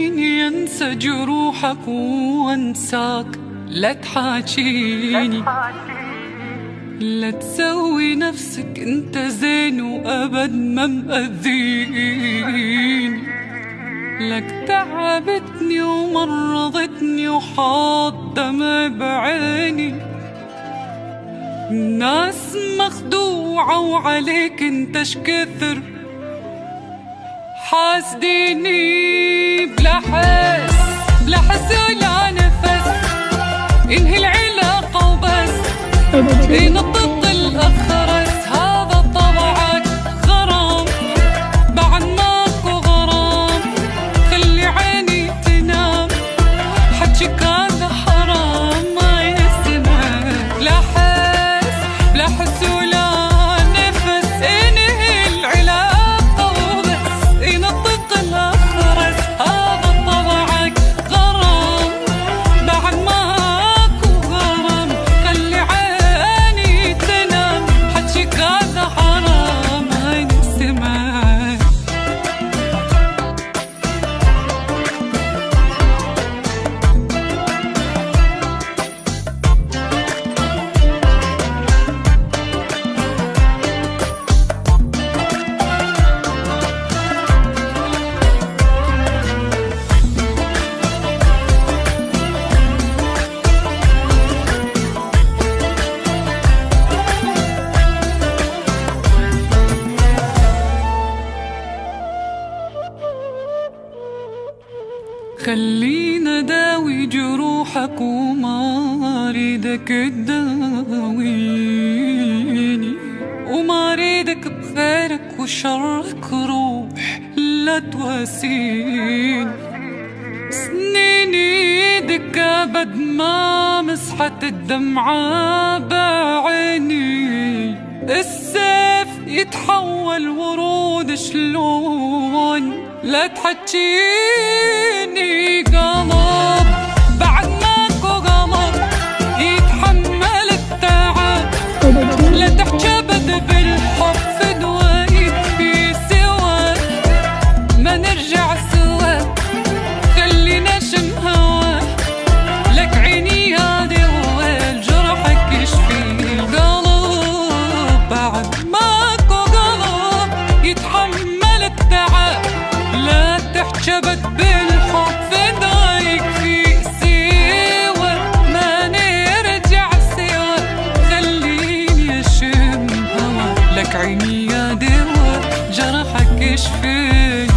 خليني انسى جروحك وانساك، لا تحاجيني، لا تسوي نفسك انت زين وابد ما مأذيني. لك تعبتني ومرضتني وحاط دمع بعيني، ناس مخدوعة وعليك انت شكثر حاسديني. بلا حس بلا حس ولا نفس، انهي العلاقة وبس، ينطط الأخرس. هذا طبعك غرام بعد ماكو غرام، خلي عيني تنام، حجك هذا حرام ما يسمع. لا حس بلا حس ولا نفس، انهي العلاقة وبس، ينطط الأخرس. هذا طبعك غرام بعد ماكو غرام، خلي عيني تنام، حجك هذا حرام ما يسمع. خلينا داوي جروحك وما اريدك تداويني، وما اريدك بخيرك وشرك روح لا تواسيني. سنين ايدك ابد ما مسحت الدمعة بعيني، السيف يتحول ورود شلون لا تحجيني. قلب بعد ماكو قلب يتحمل التعب، لا تحجبد بالحب فدوى يكفي سوا، ما نرجع سوا خلينا شم هوا. لك عيني هادي والجرحك يشفي. قلب بعد ماكو قلب يتحمل التعب، لا تحجبت بالحب فدايك في سوا، ما نرجع سوا خليني اشم هوا. لك عيني يا دوا جرحك يشفي.